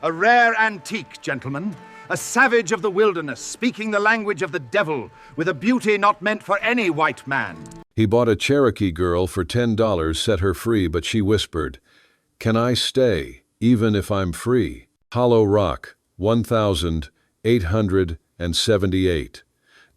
A rare antique, gentlemen. A savage of the wilderness, speaking the language of the devil, with a beauty not meant for any white man. He bought a Cherokee girl for $10, set her free, but she whispered, "Can I stay, even if I'm free?" Hollow Rock, 1,878.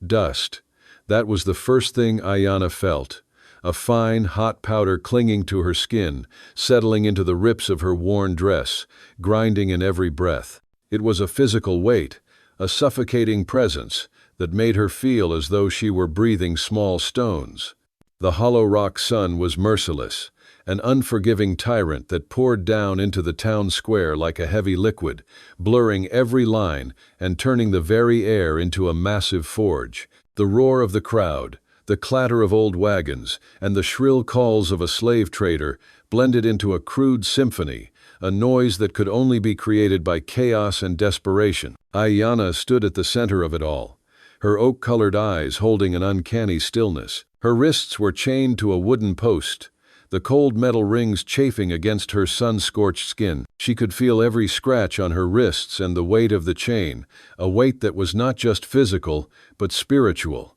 Dust. That was the first thing Ayanna felt. A fine, hot powder clinging to her skin, settling into the rips of her worn dress, grinding in every breath. It was a physical weight, a suffocating presence that made her feel as though she were breathing small stones. The Hollow Rock sun was merciless, an unforgiving tyrant that poured down into the town square like a heavy liquid, blurring every line and turning the very air into a massive forge. The roar of the crowd, the clatter of old wagons, and the shrill calls of a slave trader blended into a crude symphony, a noise that could only be created by chaos and desperation. Ayanna stood at the center of it all, her oak-colored eyes holding an uncanny stillness. Her wrists were chained to a wooden post, the cold metal rings chafing against her sun-scorched skin. She could feel every scratch on her wrists and the weight of the chain, a weight that was not just physical, but spiritual.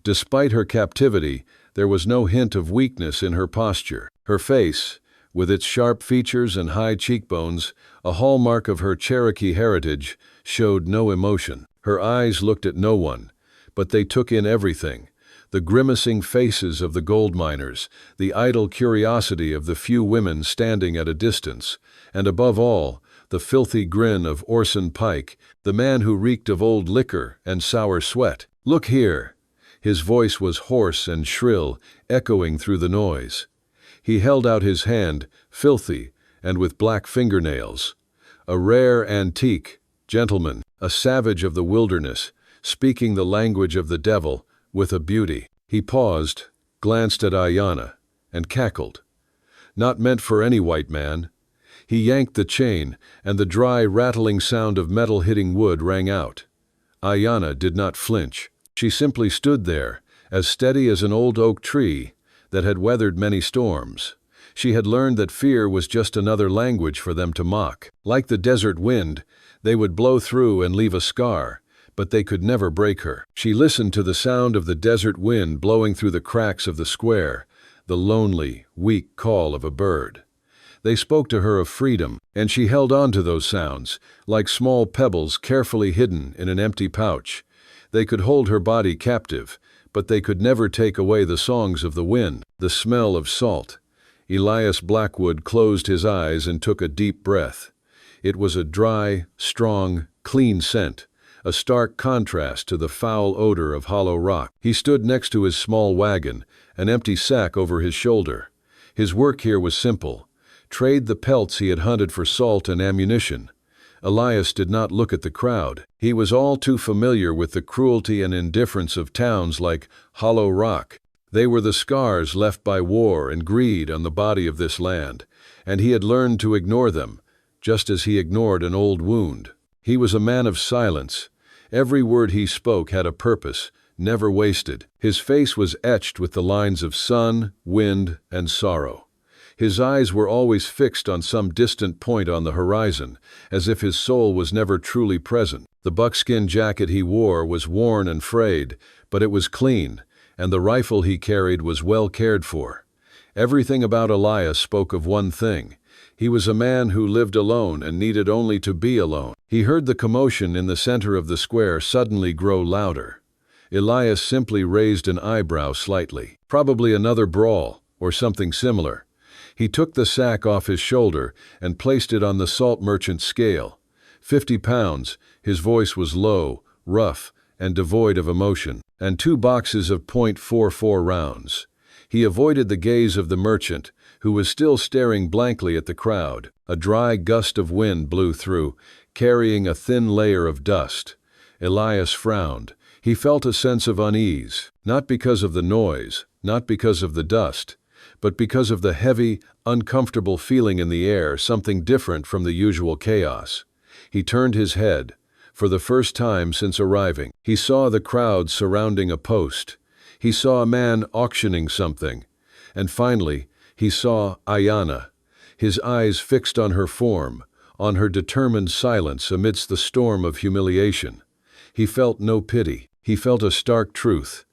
Despite her captivity, there was no hint of weakness in her posture. Her face, with its sharp features and high cheekbones, a hallmark of her Cherokee heritage, showed no emotion. Her eyes looked at no one, but they took in everything. The grimacing faces of the gold miners, the idle curiosity of the few women standing at a distance, and above all, the filthy grin of Orson Pike, the man who reeked of old liquor and sour sweat. "Look here." His voice was hoarse and shrill, echoing through the noise. He held out his hand, filthy and with black fingernails. A rare antique, gentleman, a savage of the wilderness, speaking the language of the devil, with a beauty. He paused, glanced at Ayanna, and cackled. Not meant for any white man. He yanked the chain, and the dry, rattling sound of metal hitting wood rang out. Ayanna did not flinch. She simply stood there, as steady as an old oak tree that had weathered many storms. She had learned that fear was just another language for them to mock. Like the desert wind, they would blow through and leave a scar, but they could never break her. She listened to the sound of the desert wind blowing through the cracks of the square, the lonely, weak call of a bird. They spoke to her of freedom, and she held on to those sounds, like small pebbles carefully hidden in an empty pouch. They could hold her body captive, but they could never take away the songs of the wind, the smell of salt. Elias Blackwood closed his eyes and took a deep breath. It was a dry, strong, clean scent, a stark contrast to the foul odor of Hollow Rock. He stood next to his small wagon, an empty sack over his shoulder. His work here was simple: trade the pelts he had hunted for salt and ammunition. Elias did not look at the crowd. He was all too familiar with the cruelty and indifference of towns like Hollow Rock. They were the scars left by war and greed on the body of this land, and he had learned to ignore them, just as he ignored an old wound. He was a man of silence. Every word he spoke had a purpose, never wasted. His face was etched with the lines of sun, wind, and sorrow. His eyes were always fixed on some distant point on the horizon, as if his soul was never truly present. The buckskin jacket he wore was worn and frayed, but it was clean, and the rifle he carried was well cared for. Everything about Elias spoke of one thing: he was a man who lived alone and needed only to be alone. He heard the commotion in the center of the square suddenly grow louder. Elias simply raised an eyebrow slightly. Probably another brawl, or something similar. He took the sack off his shoulder and placed it on the salt merchant's scale. 50 pounds, his voice was low, rough, and devoid of emotion, and 2 boxes of .44 rounds. He avoided the gaze of the merchant, who was still staring blankly at the crowd. A dry gust of wind blew through, carrying a thin layer of dust. Elias frowned. He felt a sense of unease, not because of the noise, not because of the dust, but because of the heavy, uncomfortable feeling in the air, something different from the usual chaos. He turned his head. For the first time since arriving, he saw the crowd surrounding a post. He saw a man auctioning something. And finally, he saw Ayanna, his eyes fixed on her form, on her determined silence amidst the storm of humiliation. He felt no pity. He felt a stark truth.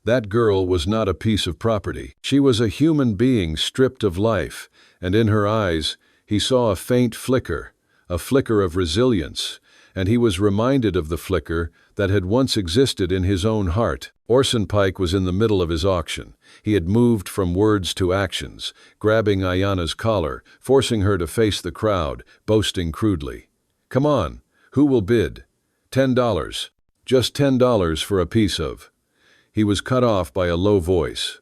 That girl was not a piece of property. She was a human being stripped of life, and in her eyes he saw a faint flicker, a flicker of resilience, and he was reminded of the flicker that had once existed in his own heart. Orson Pike was in the middle of his auction. He had moved from words to actions, grabbing Ayanna's collar, forcing her to face the crowd, boasting crudely. "Come on, who will bid? $10. Just $10 for a piece of." He was cut off by a low voice.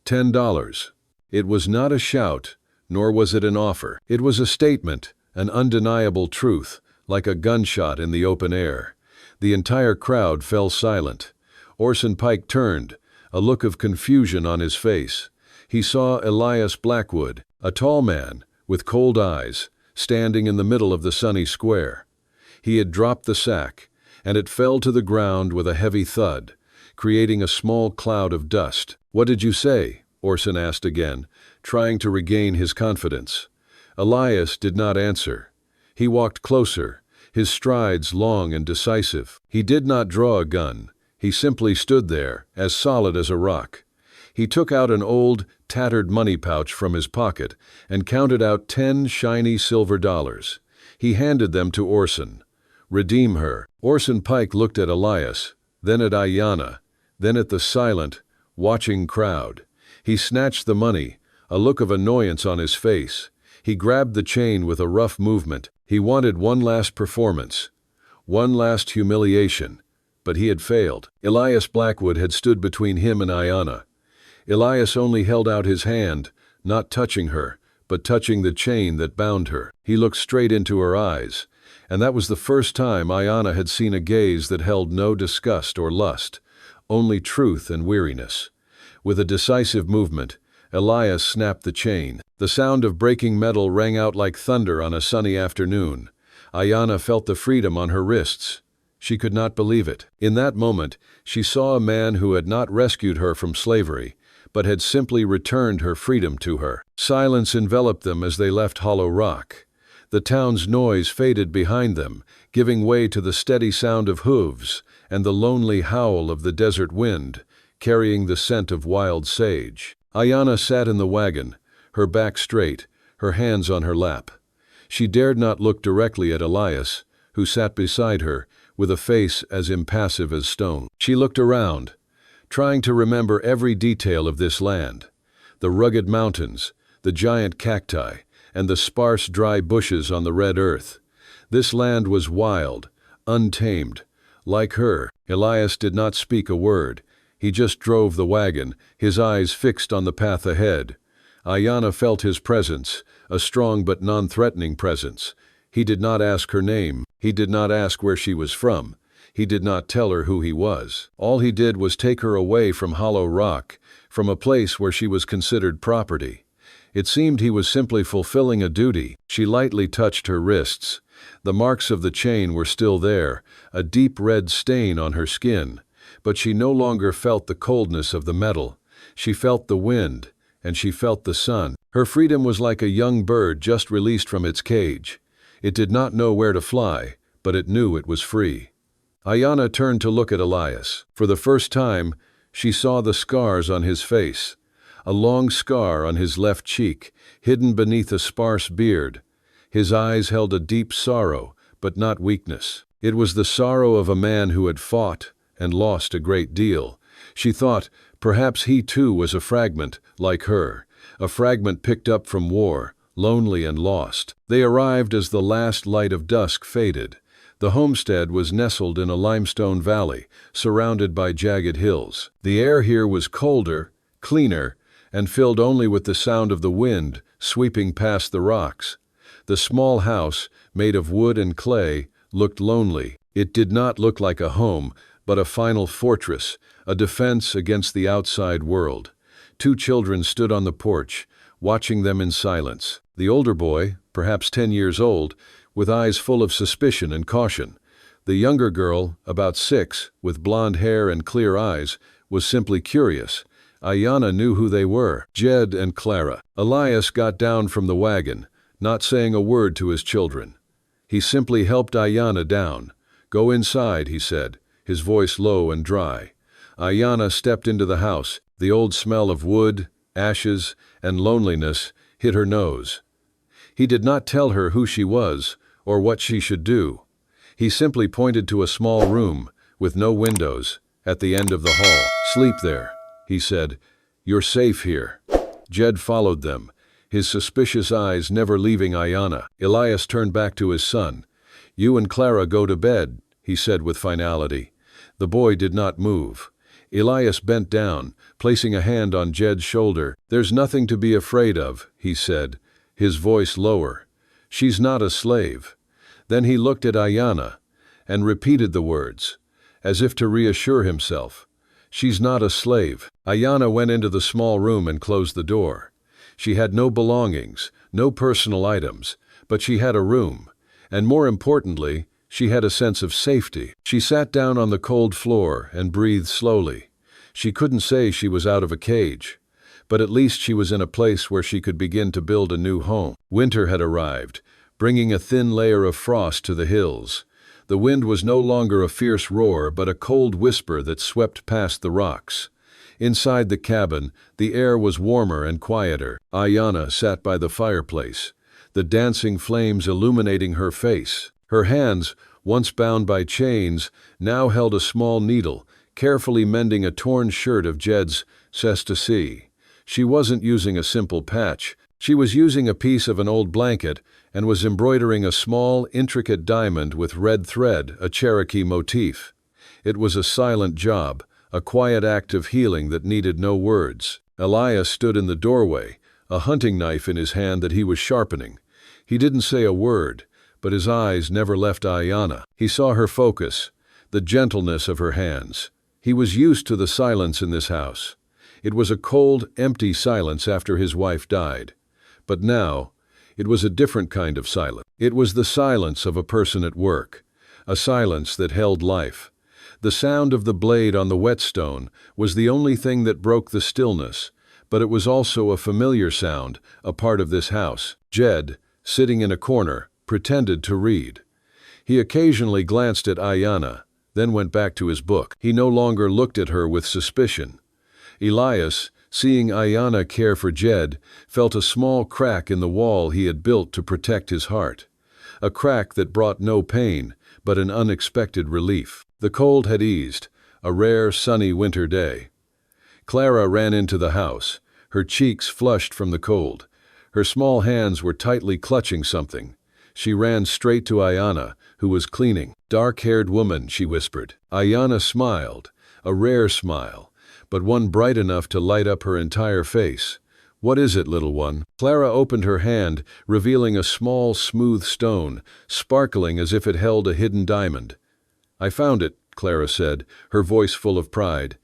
$10. It was not a shout, nor was it an offer. It was a statement, an undeniable truth, like a gunshot in the open air. The entire crowd fell silent. Orson Pike turned, a look of confusion on his face. He saw Elias Blackwood, a tall man, with cold eyes, standing in the middle of the sunny square. He had dropped the sack, and it fell to the ground with a heavy thud, creating a small cloud of dust. "What did you say?" Orson asked again, trying to regain his confidence. Elias did not answer. He walked closer, his strides long and decisive. He did not draw a gun. He simply stood there, as solid as a rock. He took out an old, tattered money pouch from his pocket and counted out 10 shiny silver dollars. He handed them to Orson. "Redeem her." Orson Pike looked at Elias, then at Ayanna, then at the silent, watching crowd. He snatched the money, a look of annoyance on his face. He grabbed the chain with a rough movement. He wanted one last performance, one last humiliation, but he had failed. Elias Blackwood had stood between him and Ayanna. Elias only held out his hand, not touching her, but touching the chain that bound her. He looked straight into her eyes, and that was the first time Ayanna had seen a gaze that held no disgust or lust, only truth and weariness. With a decisive movement, Elias snapped the chain. The sound of breaking metal rang out like thunder on a sunny afternoon. Ayanna felt the freedom on her wrists. She could not believe it. In that moment, she saw a man who had not rescued her from slavery, but had simply returned her freedom to her. Silence enveloped them as they left Hollow Rock. The town's noise faded behind them, giving way to the steady sound of hooves and the lonely howl of the desert wind, carrying the scent of wild sage. Ayanna sat in the wagon, her back straight, her hands on her lap. She dared not look directly at Elias, who sat beside her, with a face as impassive as stone. She looked around, trying to remember every detail of this land. The rugged mountains, the giant cacti, and the sparse dry bushes on the red earth. This land was wild, untamed. Like her, Elias did not speak a word. He just drove the wagon, his eyes fixed on the path ahead. Ayanna felt his presence, a strong but non-threatening presence. He did not ask her name. He did not ask where she was from. He did not tell her who he was. All he did was take her away from Hollow Rock, from a place where she was considered property. It seemed he was simply fulfilling a duty. She lightly touched her wrists. The marks of the chain were still there, a deep red stain on her skin. But she no longer felt the coldness of the metal. She felt the wind, and she felt the sun. Her freedom was like a young bird just released from its cage. It did not know where to fly, but it knew it was free. Ayanna turned to look at Elias. For the first time, she saw the scars on his face. A long scar on his left cheek, hidden beneath a sparse beard. His eyes held a deep sorrow, but not weakness. It was the sorrow of a man who had fought and lost a great deal. She thought perhaps he too was a fragment, like her, a fragment picked up from war, lonely and lost. They arrived as the last light of dusk faded. The homestead was nestled in a limestone valley, surrounded by jagged hills. The air here was colder, cleaner, and filled only with the sound of the wind sweeping past the rocks. The small house, made of wood and clay, looked lonely. It did not look like a home, but a final fortress, a defense against the outside world. 2 children stood on the porch, watching them in silence. The older boy, perhaps 10 years old, with eyes full of suspicion and caution. The younger girl, about 6, with blonde hair and clear eyes, was simply curious. Ayanna knew who they were, Jed and Clara. Elias got down from the wagon, not saying a word to his children. He simply helped Ayanna down. "Go inside," he said, his voice low and dry. Ayanna stepped into the house. The old smell of wood, ashes, and loneliness hit her nose. He did not tell her who she was or what she should do. He simply pointed to a small room with no windows at the end of the hall. "Sleep there," he said. "You're safe here." Jed followed them, his suspicious eyes never leaving Ayanna. Elias turned back to his son. "You and Clara go to bed," he said with finality. The boy did not move. Elias bent down, placing a hand on Jed's shoulder. "There's nothing to be afraid of," he said, his voice lower. "She's not a slave." Then he looked at Ayanna and repeated the words, as if to reassure himself. "She's not a slave." Ayanna went into the small room and closed the door. She had no belongings, no personal items, but she had a room, and more importantly, she had a sense of safety. She sat down on the cold floor and breathed slowly. She couldn't say she was out of a cage, but at least she was in a place where she could begin to build a new home. Winter had arrived, bringing a thin layer of frost to the hills. The wind was no longer a fierce roar, but a cold whisper that swept past the rocks. Inside the cabin, the air was warmer and quieter. Ayanna sat by the fireplace, the dancing flames illuminating her face. Her hands, once bound by chains, now held a small needle, carefully mending a torn shirt of Jed's SheWhispered. She wasn't using a simple patch. She was using a piece of an old blanket and was embroidering a small, intricate diamond with red thread, a Cherokee motif. It was a silent job, a quiet act of healing that needed no words. Elias stood in the doorway, a hunting knife in his hand that he was sharpening. He didn't say a word, but his eyes never left Ayanna. He saw her focus, the gentleness of her hands. He was used to the silence in this house. It was a cold, empty silence after his wife died. But now, it was a different kind of silence. It was the silence of a person at work, a silence that held life. The sound of the blade on the whetstone was the only thing that broke the stillness, but it was also a familiar sound, a part of this house. Jed, sitting in a corner, pretended to read. He occasionally glanced at Ayanna, then went back to his book. He no longer looked at her with suspicion. Elias, seeing Ayanna care for Jed, felt a small crack in the wall he had built to protect his heart. A crack that brought no pain, but an unexpected relief. The cold had eased, a rare sunny winter day. Clara ran into the house, her cheeks flushed from the cold. Her small hands were tightly clutching something. She ran straight to Ayanna, who was cleaning. "Dark-haired woman," she whispered. Ayanna smiled, a rare smile, but one bright enough to light up her entire face. "What is it, little one?" Clara opened her hand, revealing a small, smooth stone, sparkling as if it held a hidden diamond. "I found it," Clara said, her voice full of pride.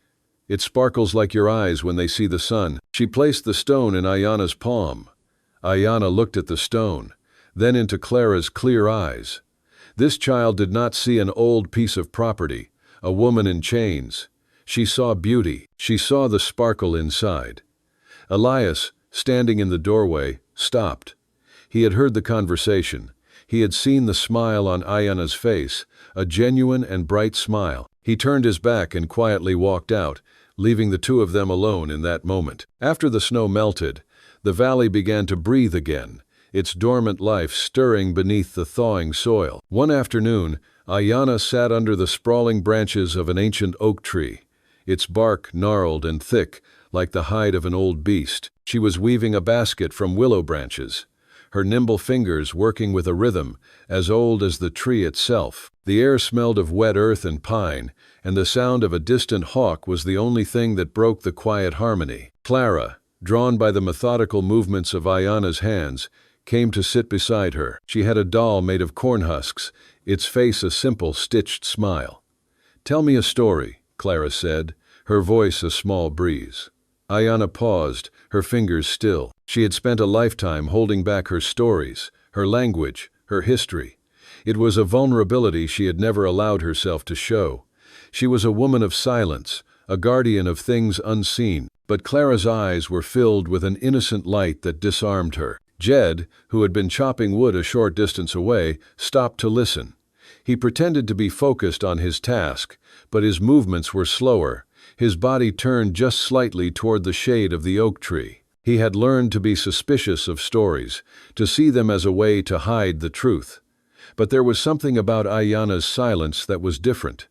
"It sparkles like your eyes when they see the sun." She placed the stone in Ayanna's palm. Ayanna looked at the stone, then into Clara's clear eyes. This child did not see an old piece of property, a woman in chains. She saw beauty. She saw the sparkle inside. Elias, standing in the doorway, stopped. He had heard the conversation. He had seen the smile on Ayanna's face, a genuine and bright smile. He turned his back and quietly walked out, leaving the two of them alone in that moment. After the snow melted, the valley began to breathe again, its dormant life stirring beneath the thawing soil. One afternoon, Ayanna sat under the sprawling branches of an ancient oak tree, its bark gnarled and thick like the hide of an old beast. She was weaving a basket from willow branches, her nimble fingers working with a rhythm as old as the tree itself. The air smelled of wet earth and pine, and the sound of a distant hawk was the only thing that broke the quiet harmony. Clara, drawn by the methodical movements of Ayanna's hands, came to sit beside her. She had a doll made of corn husks, its face a simple stitched smile. "Tell me a story," Clara said, her voice a small breeze. Ayanna paused, her fingers still. She had spent a lifetime holding back her stories, her language, her history. It was a vulnerability she had never allowed herself to show. She was a woman of silence, a guardian of things unseen, but Clara's eyes were filled with an innocent light that disarmed her. Jed, who had been chopping wood a short distance away, stopped to listen. He pretended to be focused on his task, but his movements were slower. His body turned just slightly toward the shade of the oak tree. He had learned to be suspicious of stories, to see them as a way to hide the truth. But there was something about Ayana's silence that was different.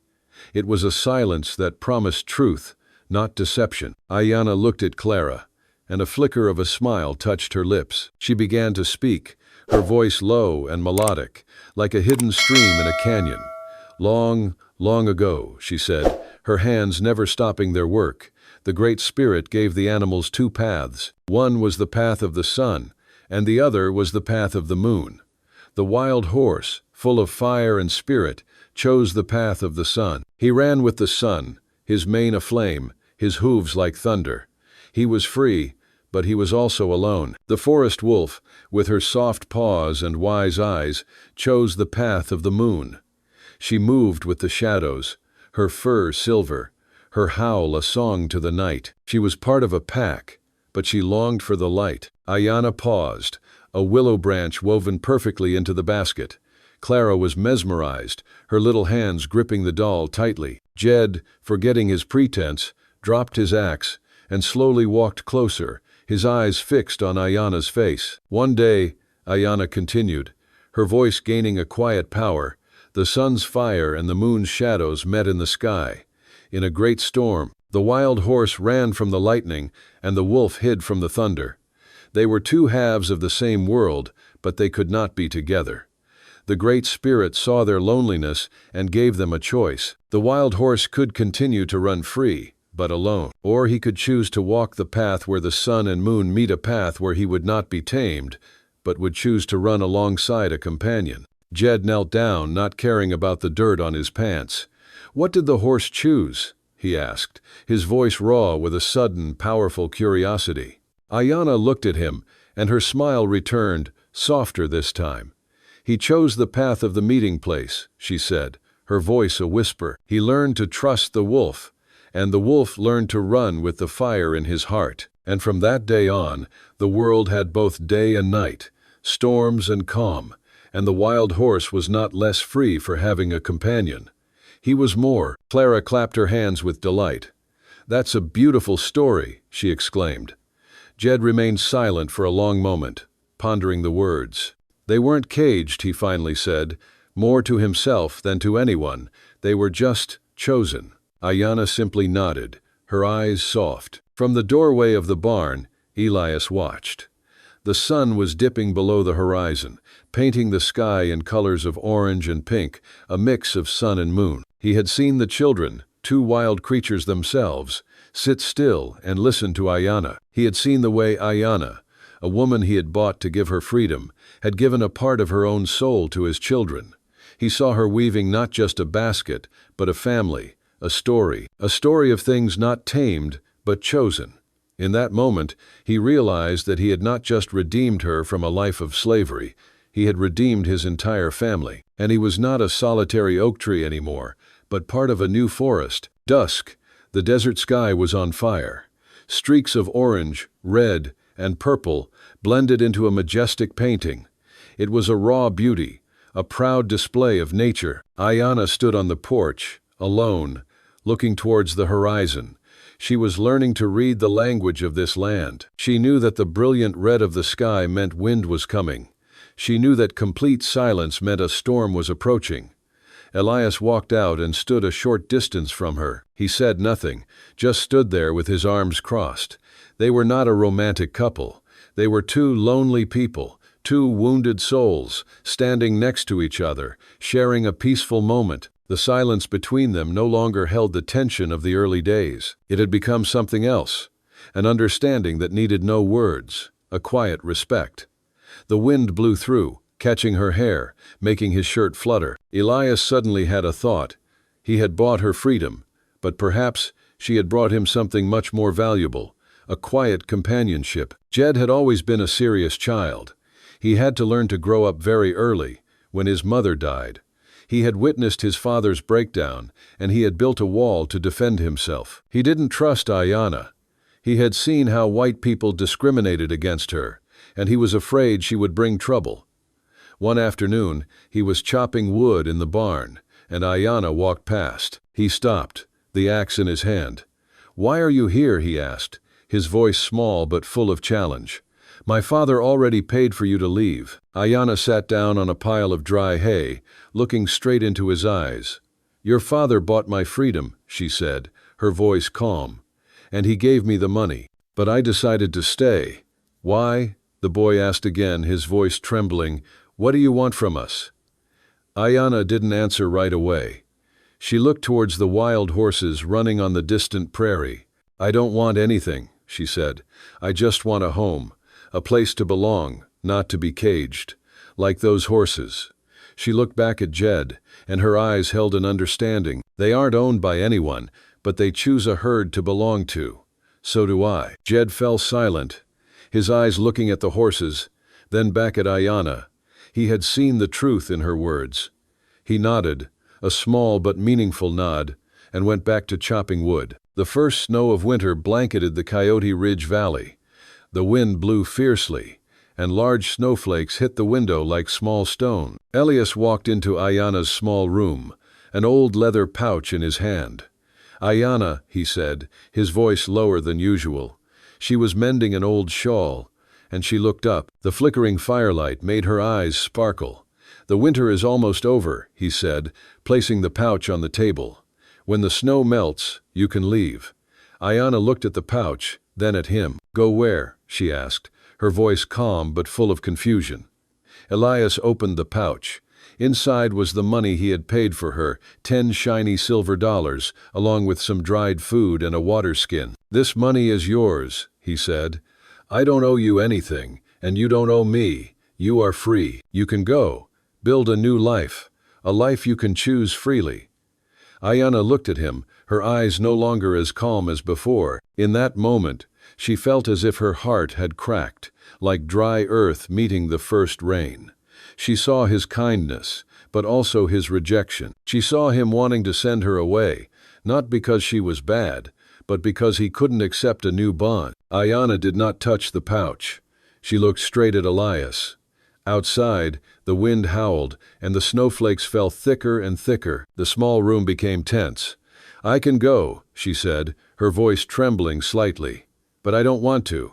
It was a silence that promised truth, not deception. Ayana looked at Clara, and a flicker of a smile touched her lips. She began to speak, her voice low and melodic, like a hidden stream in a canyon. Long, long ago, she said, her hands never stopping their work, the Great Spirit gave the animals two paths. One was the path of the sun, and the other was the path of the moon. The wild horse, full of fire and spirit, chose the path of the sun. He ran with the sun, his mane aflame, his hooves like thunder. He was free, but he was also alone. The forest wolf, with her soft paws and wise eyes, chose the path of the moon. She moved with the shadows, her fur silver, her howl a song to the night. She was part of a pack, but she longed for the light. Ayana paused, a willow branch woven perfectly into the basket. Clara was mesmerized, her little hands gripping the doll tightly. Jed, forgetting his pretense, dropped his axe and slowly walked closer, his eyes fixed on Ayana's face. One day, Ayana continued, her voice gaining a quiet power, the sun's fire and the moon's shadows met in the sky. In a great storm, the wild horse ran from the lightning and the wolf hid from the thunder. They were two halves of the same world, but they could not be together. The Great Spirit saw their loneliness and gave them a choice. The wild horse could continue to run free, but alone. Or he could choose to walk the path where the sun and moon meet, a path where he would not be tamed, but would choose to run alongside a companion. Jed knelt down, not caring about the dirt on his pants. "What did the horse choose?" he asked, his voice raw with a sudden, powerful curiosity. Ayana looked at him, and her smile returned, softer this time. "He chose the path of the meeting place," she said, her voice a whisper. "He learned to trust the wolf, and the wolf learned to run with the fire in his heart. And from that day on, the world had both day and night, storms and calm, and the wild horse was not less free for having a companion. He was more." Clara clapped her hands with delight. "That's a beautiful story," she exclaimed. Jed remained silent for a long moment, pondering the words. "They weren't caged," he finally said, more to himself than to anyone. "They were just chosen." Ayana simply nodded, her eyes soft. From the doorway of the barn, Elias watched. The sun was dipping below the horizon, painting the sky in colors of orange and pink, a mix of sun and moon. He had seen the children, two wild creatures themselves, sit still and listen to Ayana. He had seen the way Ayana, a woman he had bought to give her freedom, had given a part of her own soul to his children. He saw her weaving not just a basket, but a family, a story of things not tamed, but chosen. In that moment, he realized that he had not just redeemed her from a life of slavery, he had redeemed his entire family. And he was not a solitary oak tree anymore, but part of a new forest. Dusk, the desert sky was on fire. Streaks of orange, red, and purple blended into a majestic painting. It was a raw beauty, a proud display of nature. Ayana stood on the porch, alone, looking towards the horizon. She was learning to read the language of this land. She knew that the brilliant red of the sky meant wind was coming. She knew that complete silence meant a storm was approaching. Elias walked out and stood a short distance from her. He said nothing, just stood there with his arms crossed. They were not a romantic couple. They were two lonely people, two wounded souls, standing next to each other, sharing a peaceful moment. The silence between them no longer held the tension of the early days. It had become something else, an understanding that needed no words, a quiet respect. The wind blew through, catching her hair, making his shirt flutter. Elias suddenly had a thought. He had bought her freedom, but perhaps she had brought him something much more valuable, a quiet companionship. Jed had always been a serious child. He had to learn to grow up very early, when his mother died. He had witnessed his father's breakdown, and he had built a wall to defend himself. He didn't trust Ayana. He had seen how white people discriminated against her, and he was afraid she would bring trouble. One afternoon, he was chopping wood in the barn, and Ayana walked past. He stopped, the axe in his hand. "Why are you here?" he asked, his voice small but full of challenge. "My father already paid for you to leave." Ayana sat down on a pile of dry hay, looking straight into his eyes. "Your father bought my freedom," she said, her voice calm. "And he gave me the money. But I decided to stay." "Why?" the boy asked again, his voice trembling. "What do you want from us?" Ayana didn't answer right away. She looked towards the wild horses running on the distant prairie. "I don't want anything," she said. "I just want a home, a place to belong, not to be caged. Like those horses." She looked back at Jed, and her eyes held an understanding. "They aren't owned by anyone, but they choose a herd to belong to. So do I." Jed fell silent, his eyes looking at the horses, then back at Ayana. He had seen the truth in her words. He nodded, a small but meaningful nod, and went back to chopping wood. The first snow of winter blanketed the Coyote Ridge Valley. The wind blew fiercely, and large snowflakes hit the window like small stones. Elias walked into Ayana's small room, an old leather pouch in his hand. "Ayana," he said, his voice lower than usual. She was mending an old shawl, and she looked up. The flickering firelight made her eyes sparkle. "The winter is almost over," he said, placing the pouch on the table. "When the snow melts, you can leave." Ayana looked at the pouch, then at him. "Go where?" she asked, her voice calm but full of confusion. Elias opened the pouch. Inside was the money he had paid for her, 10 shiny silver dollars, along with some dried food and a water skin. "This money is yours," he said. "I don't owe you anything, and you don't owe me. You are free. You can go. Build a new life, a life you can choose freely." Ayana looked at him, her eyes no longer as calm as before. In that moment, she felt as if her heart had cracked, like dry earth meeting the first rain. She saw his kindness, but also his rejection. She saw him wanting to send her away, not because she was bad, but because he couldn't accept a new bond. Ayana did not touch the pouch. She looked straight at Elias. Outside, the wind howled, and the snowflakes fell thicker and thicker. The small room became tense. "I can go," she said, her voice trembling slightly. "But I don't want to.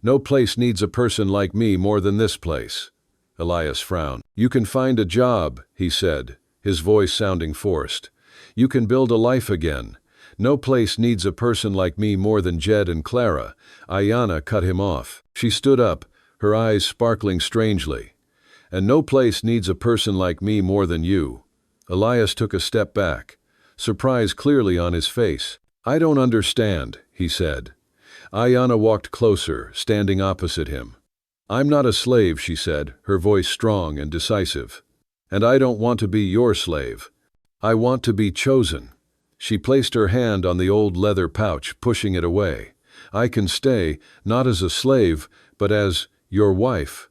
No place needs a person like me more than this place." Elias frowned. "You can find a job," he said, his voice sounding forced. "You can build a life again. No place needs a person like me more than Jed and Clara." Ayana cut him off. She stood up, her eyes sparkling strangely. "And no place needs a person like me more than you." Elias took a step back, surprise clearly on his face. "I don't understand," he said. Ayana walked closer, standing opposite him. "I'm not a slave," she said, her voice strong and decisive. "And I don't want to be your slave. I want to be chosen." She placed her hand on the old leather pouch, pushing it away. "I can stay, not as a slave, but as your wife."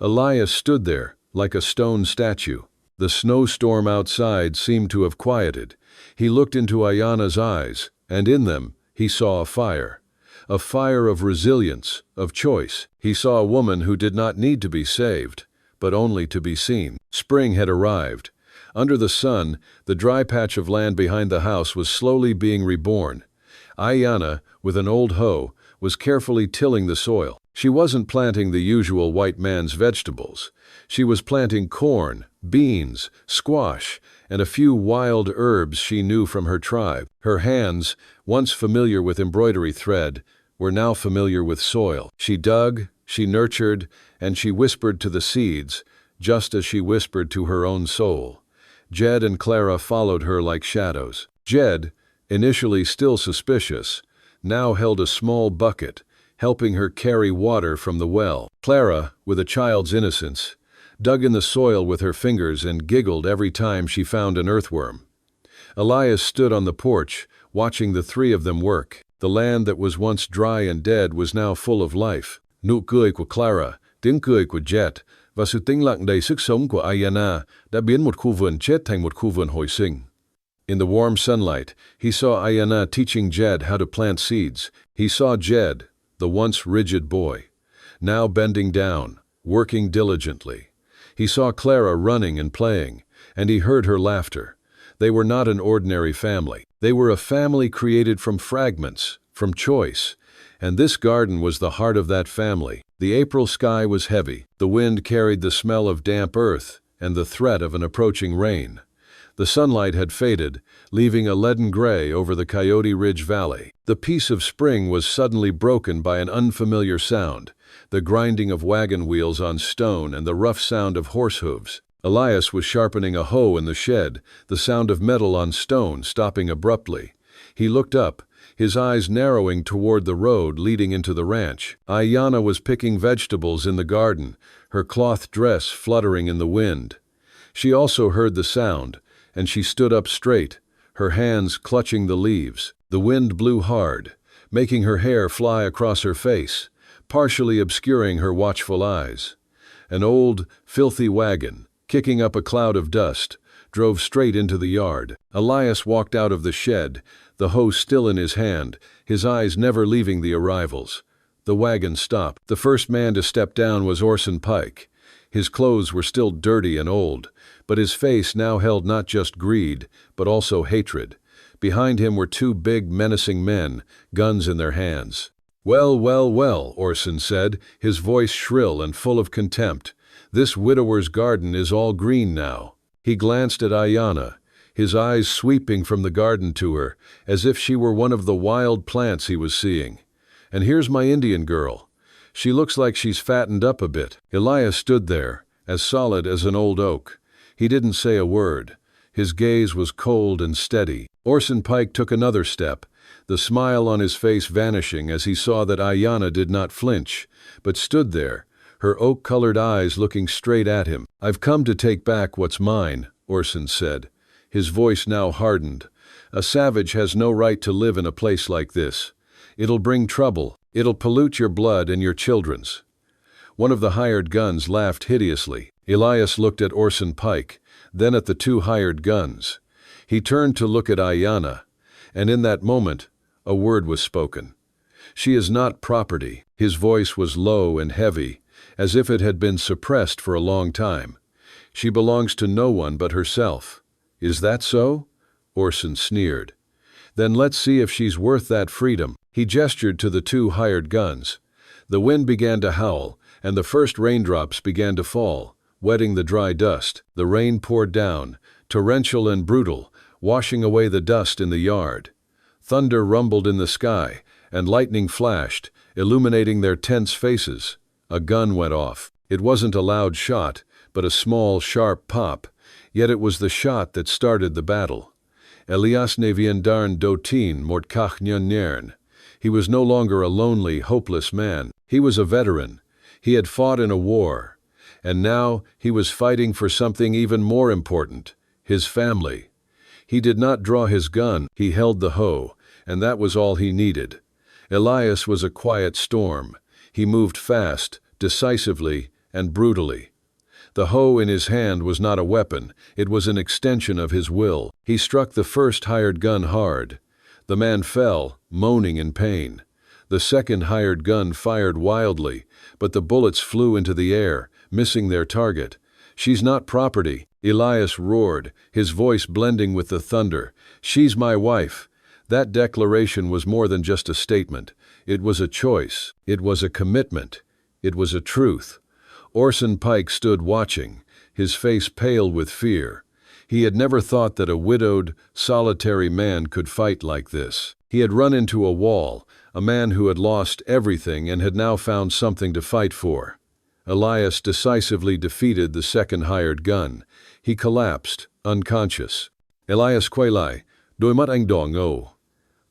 Elias stood there, like a stone statue. The snowstorm outside seemed to have quieted. He looked into Ayana's eyes, and in them, he saw a fire. A fire of resilience, of choice. He saw a woman who did not need to be saved, but only to be seen. Spring had arrived. Under the sun, the dry patch of land behind the house was slowly being reborn. Ayana, with an old hoe, was carefully tilling the soil. She wasn't planting the usual white man's vegetables. She was planting corn, beans, squash, and a few wild herbs she knew from her tribe. Her hands, once familiar with embroidery thread, were now familiar with soil. She dug, she nurtured, and she whispered to the seeds, just as she whispered to her own soul. Jed and Clara followed her like shadows. Jed, initially still suspicious, now held a small bucket, helping her carry water from the well. Clara, with a child's innocence, dug in the soil with her fingers and giggled every time she found an earthworm. Elias stood on the porch, watching the three of them work. The land that was once dry and dead was now full of life. Nụ cười của Clara, tiếng cười của Jet và sự tĩnh lặng đầy sức sống của Ayana đã biến một khu vườn chết thành một khu vườn hồi sinh. In the warm sunlight, he saw Ayana teaching Jed how to plant seeds. He saw Jed, the once rigid boy, now bending down, working diligently. He saw Clara running and playing, and he heard her laughter. They were not an ordinary family. They were a family created from fragments, from choice. And this garden was the heart of that family. The April sky was heavy. The wind carried the smell of damp earth and the threat of an approaching rain. The sunlight had faded, leaving a leaden gray over the Coyote Ridge Valley. The peace of spring was suddenly broken by an unfamiliar sound, the grinding of wagon wheels on stone and the rough sound of horse hooves. Elias was sharpening a hoe in the shed, the sound of metal on stone stopping abruptly. He looked up, his eyes narrowing toward the road leading into the ranch. Ayanna was picking vegetables in the garden, her cloth dress fluttering in the wind. She also heard the sound, and she stood up straight, her hands clutching the leaves. The wind blew hard, making her hair fly across her face, partially obscuring her watchful eyes. An old, filthy wagon, kicking up a cloud of dust, drove straight into the yard. Elias walked out of the shed, the hoe still in his hand, his eyes never leaving the arrivals. The wagon stopped. The first man to step down was Orson Pike. His clothes were still dirty and old, but his face now held not just greed, but also hatred. Behind him were two big, menacing men, guns in their hands. "Well, well, well," Orson said, his voice shrill and full of contempt. "This widower's garden is all green now." He glanced at Ayanna, his eyes sweeping from the garden to her, as if she were one of the wild plants he was seeing. "And here's my Indian girl. She looks like she's fattened up a bit." Elias stood there, as solid as an old oak. He didn't say a word. His gaze was cold and steady. Orson Pike took another step, the smile on his face vanishing as he saw that Ayanna did not flinch, but stood there, her oak-colored eyes looking straight at him. "I've come to take back what's mine," Orson said. His voice now hardened. "A savage has no right to live in a place like this. It'll bring trouble. It'll pollute your blood and your children's." One of the hired guns laughed hideously. Elias looked at Orson Pike, then at the two hired guns. He turned to look at Ayanna, and in that moment, a word was spoken. "She is not property." His voice was low and heavy, as if it had been suppressed for a long time. "She belongs to no one but herself." "Is that so?" Orson sneered. "Then let's see if she's worth that freedom." He gestured to the two hired guns. The wind began to howl, and the first raindrops began to fall, wetting the dry dust. The rain poured down, torrential and brutal, washing away the dust in the yard. Thunder rumbled in the sky, and lightning flashed, illuminating their tense faces. A gun went off. It wasn't a loud shot, but a small, sharp pop, yet it was the shot that started the battle. Elias ne viendaren dotin mortkach nern. He was no longer a lonely, hopeless man. He was a veteran. He had fought in a war. And now he was fighting for something even more important, his family. He did not draw his gun, he held the hoe, and that was all he needed. Elias was a quiet storm. He moved fast, decisively, and brutally. The hoe in his hand was not a weapon, it was an extension of his will. He struck the first hired gun hard. The man fell, moaning in pain. The second hired gun fired wildly, but the bullets flew into the air, missing their target. "She's not property," Elias roared, his voice blending with the thunder. "She's my wife." That declaration was more than just a statement. It was a choice. It was a commitment. It was a truth. Orson Pike stood watching, his face pale with fear. He had never thought that a widowed, solitary man could fight like this. He had run into a wall, a man who had lost everything and had now found something to fight for. Elias decisively defeated the second hired gun. He collapsed, unconscious. "Elias Quaylai, doimat ang dong o."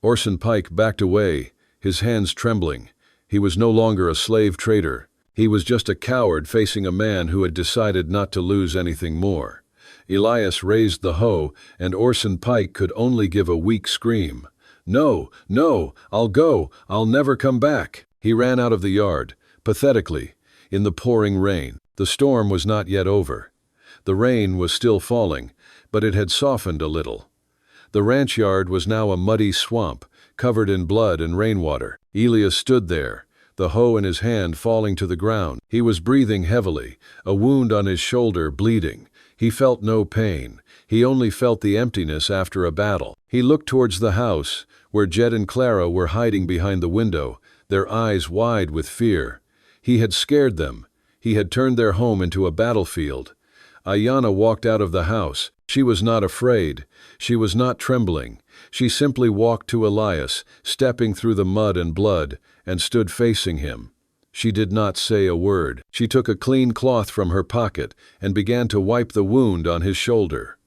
Orson Pike backed away, his hands trembling. He was no longer a slave trader. He was just a coward facing a man who had decided not to lose anything more. Elias raised the hoe, and Orson Pike could only give a weak scream. "No, no, I'll go, I'll never come back." He ran out of the yard, pathetically, in the pouring rain. The storm was not yet over. The rain was still falling, but it had softened a little. The ranch yard was now a muddy swamp, covered in blood and rainwater. Elias stood there, the hoe in his hand falling to the ground. He was breathing heavily, a wound on his shoulder bleeding. He felt no pain. He only felt the emptiness after a battle. He looked towards the house, where Jed and Clara were hiding behind the window, their eyes wide with fear. He had scared them. He had turned their home into a battlefield. Ayanna walked out of the house. She was not afraid. She was not trembling. She simply walked to Elias, stepping through the mud and blood, and stood facing him. She did not say a word. She took a clean cloth from her pocket and began to wipe the wound on his shoulder.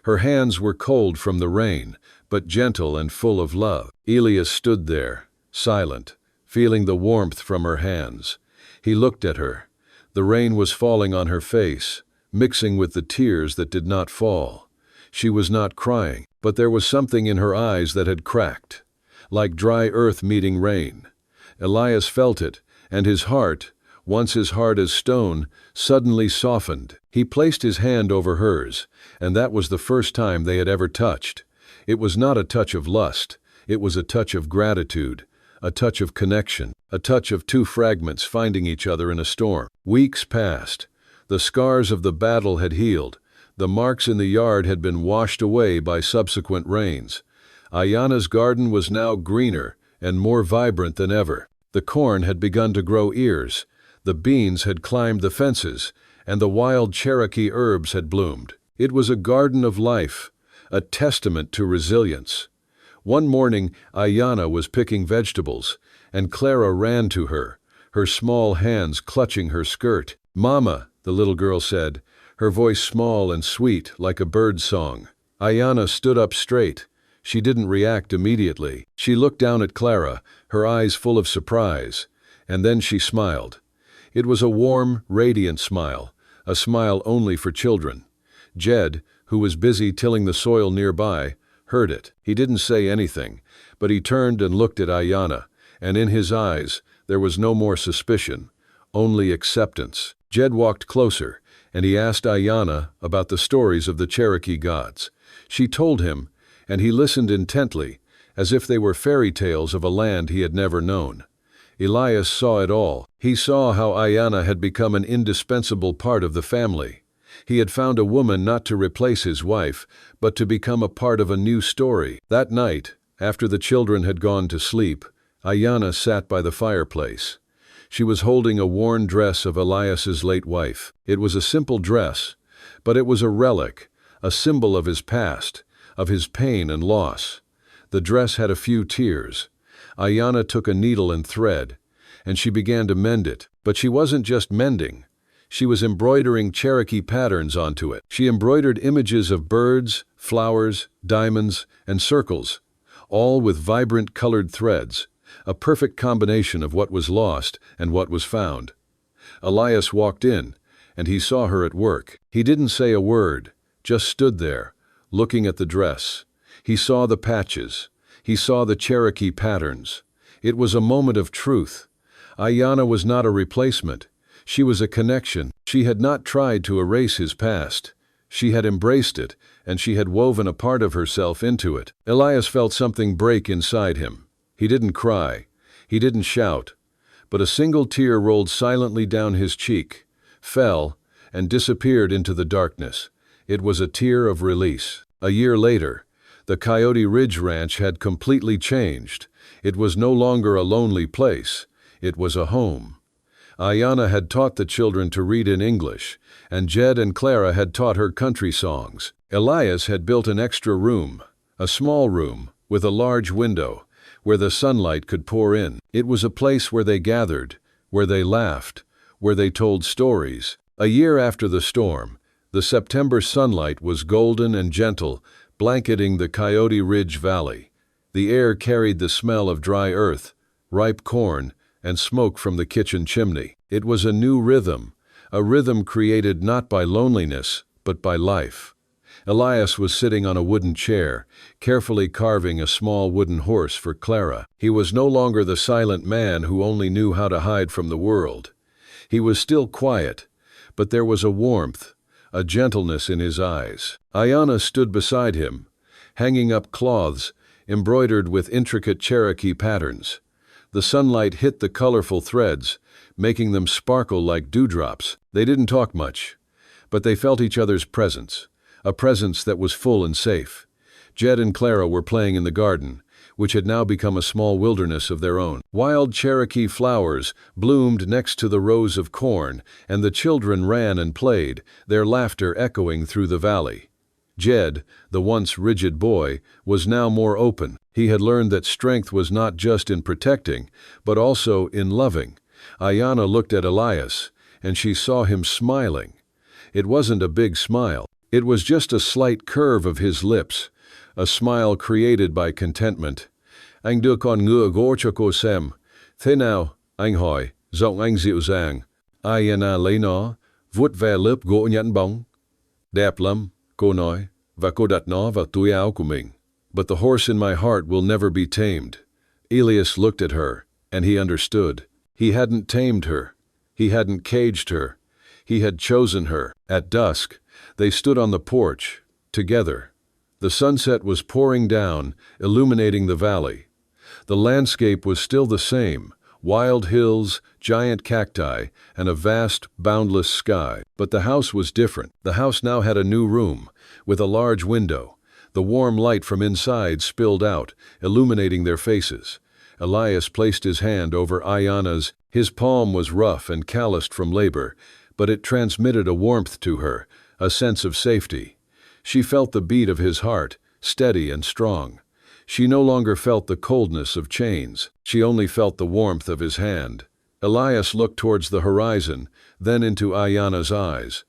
Her hands were cold from the rain, but gentle and full of love. Elias stood there, silent, feeling the warmth from her hands. He looked at her. The rain was falling on her face, mixing with the tears that did not fall. She was not crying, but there was something in her eyes that had cracked, like dry earth meeting rain. Elias felt it, and his heart, once as hard as stone, suddenly softened. He placed his hand over hers, and that was the first time they had ever touched. It was not a touch of lust, it was a touch of gratitude, a touch of connection, a touch of two fragments finding each other in a storm. Weeks passed. The scars of the battle had healed. The marks in the yard had been washed away by subsequent rains. Ayanna's garden was now greener and more vibrant than ever. The corn had begun to grow ears, the beans had climbed the fences, and the wild Cherokee herbs had bloomed. It was a garden of life, a testament to resilience. One morning, Ayanna was picking vegetables, and Clara ran to her, her small hands clutching her skirt. "Mama," the little girl said, her voice small and sweet like a bird's song. Ayanna stood up straight. She didn't react immediately. She looked down at Clara, her eyes full of surprise, and then she smiled. It was a warm, radiant smile, a smile only for children. Jed, who was busy tilling the soil nearby, heard it. He didn't say anything, but he turned and looked at Ayanna, and in his eyes there was no more suspicion, only acceptance. Jed walked closer, and he asked Ayanna about the stories of the Cherokee gods. She told him, and he listened intently, as if they were fairy tales of a land he had never known. Elias saw it all. He saw how Ayanna had become an indispensable part of the family. He had found a woman not to replace his wife, but to become a part of a new story. That night, after the children had gone to sleep, Ayanna sat by the fireplace. She was holding a worn dress of Elias's late wife. It was a simple dress, but it was a relic, a symbol of his past, of his pain and loss. The dress had a few tears. Ayanna took a needle and thread, and she began to mend it. But she wasn't just mending. She was embroidering Cherokee patterns onto it. She embroidered images of birds, flowers, diamonds, and circles, all with vibrant colored threads, a perfect combination of what was lost and what was found. Elias walked in, and he saw her at work. He didn't say a word, just stood there, looking at the dress. He saw the patches. He saw the Cherokee patterns. It was a moment of truth. Ayanna was not a replacement. She was a connection. She had not tried to erase his past. She had embraced it, and she had woven a part of herself into it. Elias felt something break inside him. He didn't cry. He didn't shout. But a single tear rolled silently down his cheek, fell, and disappeared into the darkness. It was a tear of release. A year later, the Coyote Ridge Ranch had completely changed. It was no longer a lonely place. It was a home. Ayanna had taught the children to read in English, and Jed and Clara had taught her country songs. Elias had built an extra room, a small room, with a large window, where the sunlight could pour in. It was a place where they gathered, where they laughed, where they told stories. A year after the storm, the September sunlight was golden and gentle, blanketing the Coyote Ridge Valley. The air carried the smell of dry earth, ripe corn, and smoke from the kitchen chimney. It was a new rhythm, a rhythm created not by loneliness, but by life. Elias was sitting on a wooden chair, carefully carving a small wooden horse for Clara. He was no longer the silent man who only knew how to hide from the world. He was still quiet, but there was a warmth, a gentleness in his eyes. Ayanna stood beside him, hanging up cloths embroidered with intricate Cherokee patterns. The sunlight hit the colorful threads, making them sparkle like dewdrops. They didn't talk much, but they felt each other's presence, a presence that was full and safe. Jed and Clara were playing in the garden, which had now become a small wilderness of their own. Wild Cherokee flowers bloomed next to the rows of corn, and the children ran and played, their laughter echoing through the valley. Jed, the once rigid boy, was now more open. He had learned that strength was not just in protecting, but also in loving. Ayanna looked at Elias, and she saw him smiling. It wasn't a big smile. It was just a slight curve of his lips, a smile created by contentment. Anh đưa con ngựa gỗ cho cô xem. Thế nào, anh hỏi, giọng anh dịu dàng. Ayanna lấy nó, vuốt ve lớp gỗ nhẵn bóng. Đẹp lắm, cô nói, và cô đặt nó vào túi áo của mình. But the horse in my heart will never be tamed. Elias looked at her, and he understood. He hadn't tamed her. He hadn't caged her. He had chosen her. At dusk, they stood on the porch, together. The sunset was pouring down, illuminating the valley. The landscape was still the same, wild hills, giant cacti, and a vast, boundless sky. But the house was different. The house now had a new room, with a large window. The warm light from inside spilled out, illuminating their faces. Elias placed his hand over Ayanna's. His palm was rough and calloused from labor, but it transmitted a warmth to her, a sense of safety. She felt the beat of his heart, steady and strong. She no longer felt the coldness of chains. She only felt the warmth of his hand. Elias looked towards the horizon, then into Ayanna's eyes.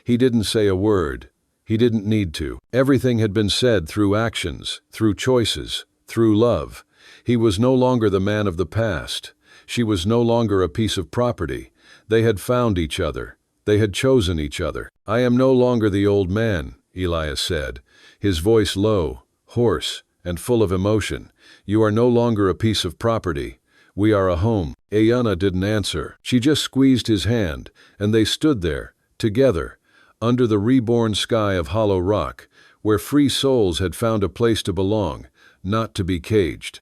He didn't say a word. He didn't need to. Everything had been said through actions, through choices, through love. He was no longer the man of the past. She was no longer a piece of property. They had found each other. They had chosen each other. I am no longer the old man, Elias said, his voice low, hoarse, and full of emotion. You are no longer a piece of property. We are a home. Ayanna didn't answer. She just squeezed his hand, and they stood there, together, under the reborn sky of Hollow Rock, where free souls had found a place to belong, not to be caged.